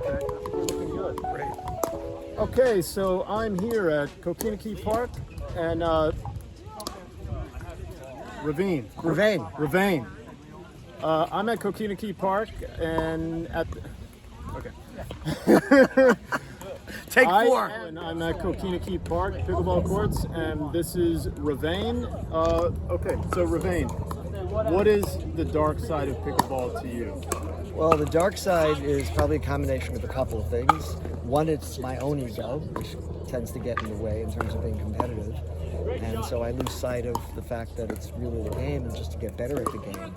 Okay, looking good. Great. Okay, so I'm here at Coquina Key Park and Ravaine. I'm at Coquina Key Park and at Take four. I'm at Coquina Key Park pickleball courts, and this is Ravaine. Okay, so Ravaine, what is the dark side of pickleball to you? Well, the dark side is probably a combination of a couple of things. One, it's my own ego, which tends to get in the way in terms of being competitive. And so I lose sight of the fact that it's really the game and just to get better at the game.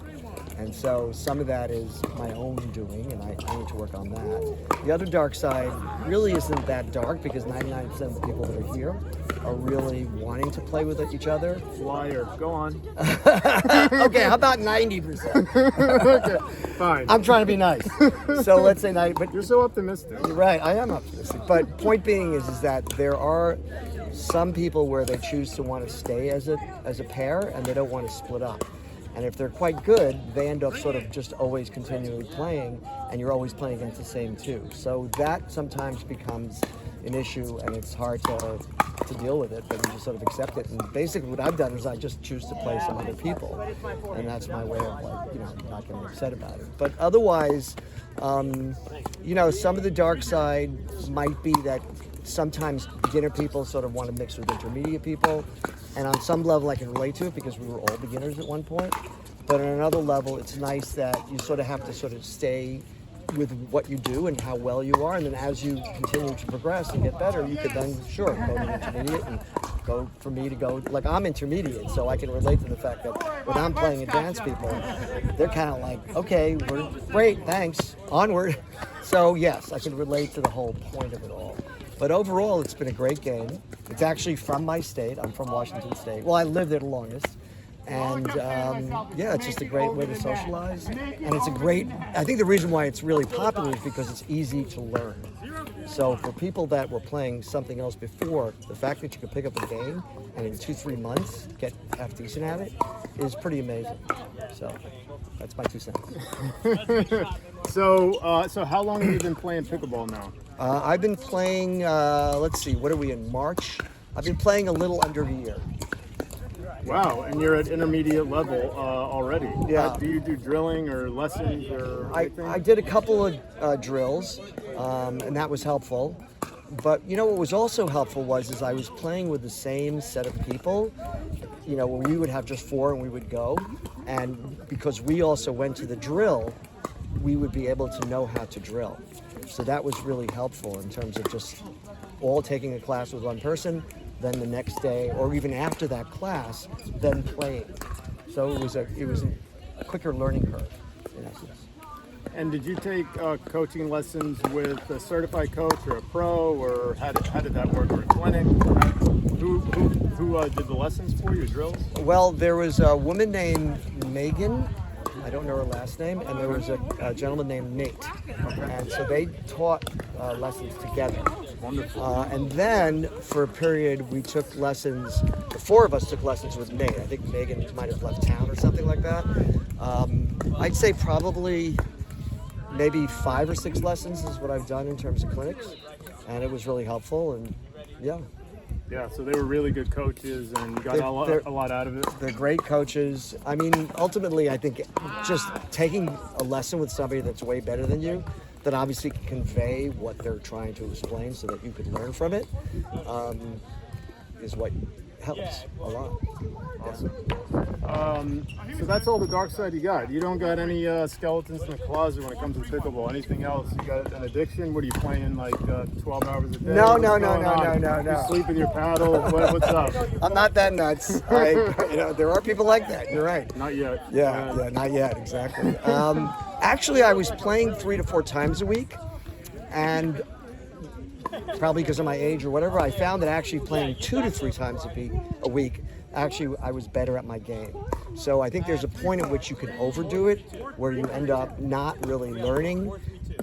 And so some of that is my own doing, and I need to work on that. The other dark side really isn't that dark because 99% of the people that are here are really wanting to play with each other. Liar. Go on. Okay, how about 90%? Okay, fine. I'm trying to be nice. So let's say 90, but You're so optimistic. you're right, I am optimistic. But point being is that there are some people where they choose to want to stay as a pair and they don't want to split up. And if they're quite good, they end up sort of just always continually playing, and you're always playing against the same two. So that sometimes becomes an issue, and it's hard to deal with it, but you just sort of accept it. And basically what I've done is I just choose to play some other people, and that's my way of not getting upset about it. But otherwise, some of the dark side might be that sometimes beginner people sort of want to mix with intermediate people. And on some level I can relate to it because we were all beginners at one point. But on another level, it's nice that you sort of have to sort of stay with what you do and how well you are. And then as you continue to progress and get better, you could then, go to intermediate and go for me to go, like I'm intermediate. So I can relate to the fact that when I'm playing advanced people, they're kind of like, okay, we're great, thanks, onward. So yes, I can relate to the whole point of it all. But overall, it's been a great game. It's actually from my state. I'm from Washington State. Well, I lived there the longest. And it's just a great way to socialize. And it's I think the reason why it's really popular is because it's easy to learn. So for people that were playing something else before, the fact that you could pick up a game and in 2-3 months get half decent at it is pretty amazing. So that's my 2 cents. So how long have you been playing pickleball now? I've been playing, let's see, what are we in, March? I've been playing a little under a year. Wow, and you're at intermediate level already. Yeah. Do you do drilling or lessons or anything? I did a couple of drills, and that was helpful. But what was also helpful was I was playing with the same set of people. Where we would have just 4 and we would go. And because we also went to the drill, we would be able to know how to drill. So that was really helpful in terms of just all taking a class with one person, then the next day, or even after that class, then playing. So it was a quicker learning curve, in essence. And did you take coaching lessons with a certified coach or a pro, or how did that work, or a clinic? Who did the lessons for you, drills? Well, there was a woman named Megan. I don't know her last name, and there was a gentleman named Nate. And so they taught lessons together. Wonderful. And then for a period we took lessons, the 4 of us took lessons with Nate. I think Megan might have left town or something like that. I'd say probably maybe 5 or 6 lessons is what I've done in terms of clinics. And it was really helpful, and yeah. Yeah, so they were really good coaches and you got a lot out of it. They're great coaches. I mean, ultimately, I think just taking a lesson with somebody that's way better than you, that obviously can convey what they're trying to explain so that you could learn from it, is what helps a lot. Awesome. So that's all the dark side you got. You don't got any skeletons in the closet when it comes to pickleball. Anything else? You got an addiction? What are you playing, like 12 hours a day? No. You sleep with your paddle? What's up? I'm not that nuts. There are people like that. You're right. Not yet. Yeah, not yet, exactly. Actually, I was playing 3 to 4 times a week, and probably because of my age or whatever, I found that actually playing 2 to 3 times a week, actually I was better at my game. So I think there's a point at which you can overdo it, where you end up not really learning,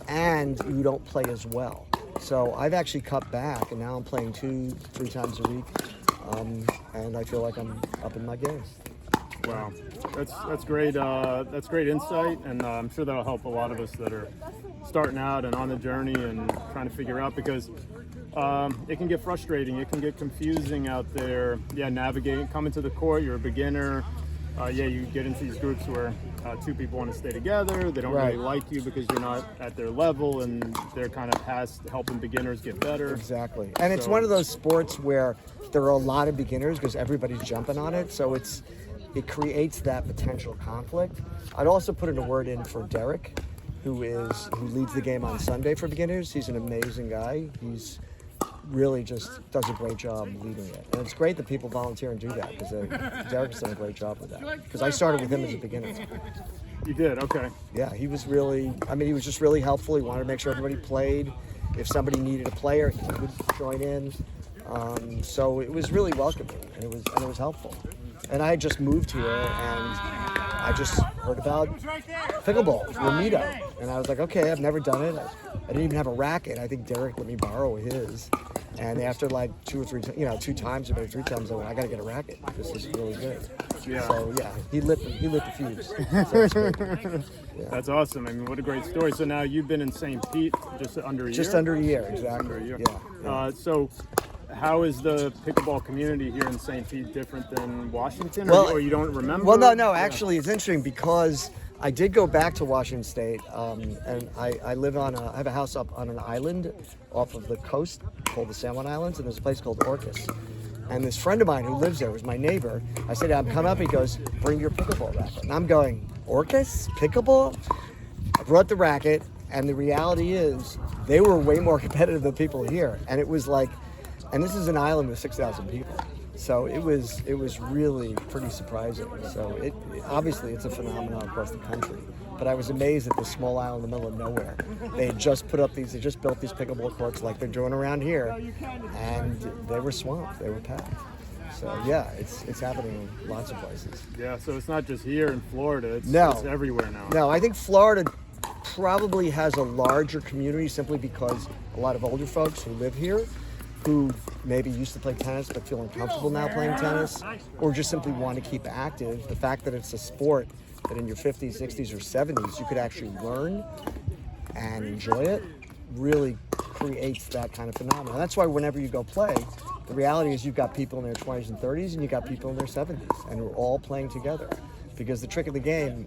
and you don't play as well. So I've actually cut back, and now I'm playing 2-3 times a week, and I feel like I'm up in my game. Wow, that's great. That's great insight, and I'm sure that'll help a lot of us that are starting out and on the journey and trying to figure out, because it can get frustrating, it can get confusing out there. Yeah, navigating, coming to the court, you're a beginner. You get into these groups where two people want to stay together. They don't really like you because you're not at their level, and they're kind of past helping beginners get better. Exactly. And it's one of those sports where there are a lot of beginners because everybody's jumping on it. So it creates that potential conflict. I'd also put in a word in for Derek, who leads the game on Sunday for beginners. He's an amazing guy. He's really just does a great job leading it. And it's great that people volunteer and do that, because Derek's done a great job with that. Because I started with him as a beginner. You did? Okay. Yeah, he was just really helpful. He wanted to make sure everybody played. If somebody needed a player, he would join in. So it was really welcoming, and it was helpful. And I had just moved here, and I just heard about pickleball through a meetup. And I was like, okay, I've never done it. I didn't even have a racket. I think Derek let me borrow his. And after like 2 or 3, 2 times or maybe 3 times, I went, I got to get a racket. This is really good. Yeah. So yeah, he lit the fuse. So it's great. Yeah. That's awesome. I mean, what a great story. So now you've been in St. Pete just under a year? Just under a year, exactly. Under a year. Yeah. So how is the pickleball community here in St. Pete different than Washington? Well, or you don't remember? Well, no. Actually, it's interesting because I did go back to Washington State, and I live I have a house up on an island off of the coast called the San Juan Islands, and there's a place called Orcas. And this friend of mine who lives there was my neighbor. I said, I'm coming up. He goes, bring your pickleball racket. And I'm going, Orcas? Pickleball? I brought the racket, and the reality is they were way more competitive than people here. And it was like, and this is an island with 6,000 people. So it was really pretty surprising. So obviously it's a phenomenon across the country. But I was amazed at this small island in the middle of nowhere. They had just built these pickleball courts like they're doing around here, and they were swamped. They were packed. So yeah, it's happening in lots of places. Yeah, so it's not just here in Florida. It's everywhere now. No, I think Florida probably has a larger community simply because a lot of older folks who live here, who maybe used to play tennis but feel uncomfortable now playing tennis, or just simply want to keep active. The fact that it's a sport that in your 50s, 60s, or 70s you could actually learn and enjoy it really creates that kind of phenomenon. That's why whenever you go play, the reality is you've got people in their 20s and 30s and you've got people in their 70s, and we're all playing together. Because the trick of the game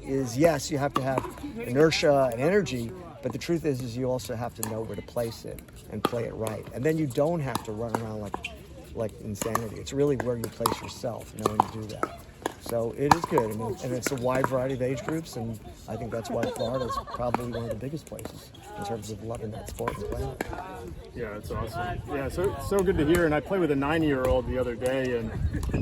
is, yes, you have to have inertia and energy, but the truth is you also have to know where to place it and play it right. And then you don't have to run around like insanity. It's really where you place yourself, knowing to do that. So it is good, and it's a wide variety of age groups, and I think that's why Florida is probably one of the biggest places in terms of loving that sport and playing it. Yeah, that's awesome. Yeah, so good to hear. And I played with a 90-year-old the other day, and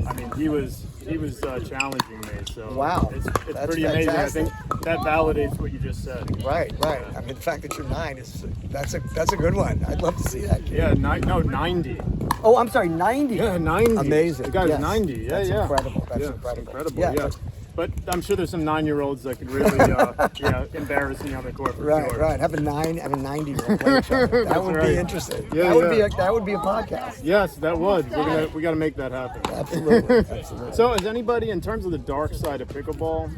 I mean he was challenging me. So wow, it's that's pretty amazing. fantastic. I think that validates what you just said. Right. I mean, the fact that you're 9 that's a good one. I'd love to see that kid. Yeah, 90. Oh, I'm sorry, 90. Yeah, 90. Amazing. The guy's Yes. 90. Yeah, That's yeah. incredible. That's incredible. Yeah. But I'm sure there's some 9-year-olds that could really embarrass me on the court for sure. Right. Have a 9 and a 90-year-old play each other. That would be interesting. Yeah, that would be a podcast. Yes, that would. We got to make that happen. Absolutely. So, is anybody, in terms of the dark side of pickleball,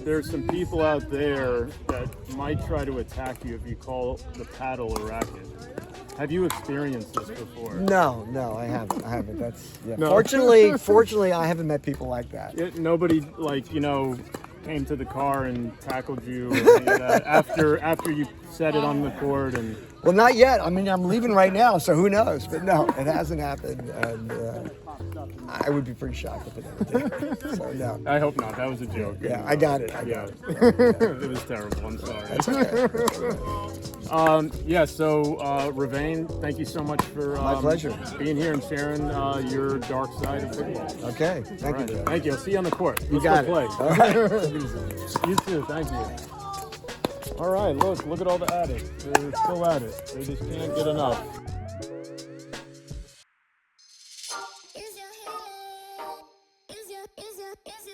there's some people out there that might try to attack you if you call the paddle a racket. Have you experienced this before? No, I haven't. That's No. Fortunately, I haven't met people like that. Nobody came to the car and tackled you or any of that after you set it on the court and. Well, not yet. I mean, I'm leaving right now, so who knows? But no, it hasn't happened, and I would be pretty shocked if it ever did. So no. I hope not. That was a joke. Yeah, I got it. It was terrible. I'm sorry. That's okay. So Ravaine, thank you so much for My pleasure. being here and sharing your dark side of pickleball. Okay, thank you, Joe. Thank you. I'll see you on the court. You Let's got go it. play. All right. You too. Thank you. All right. Look at all the addicts. They're still at it. They just can't get enough. Is your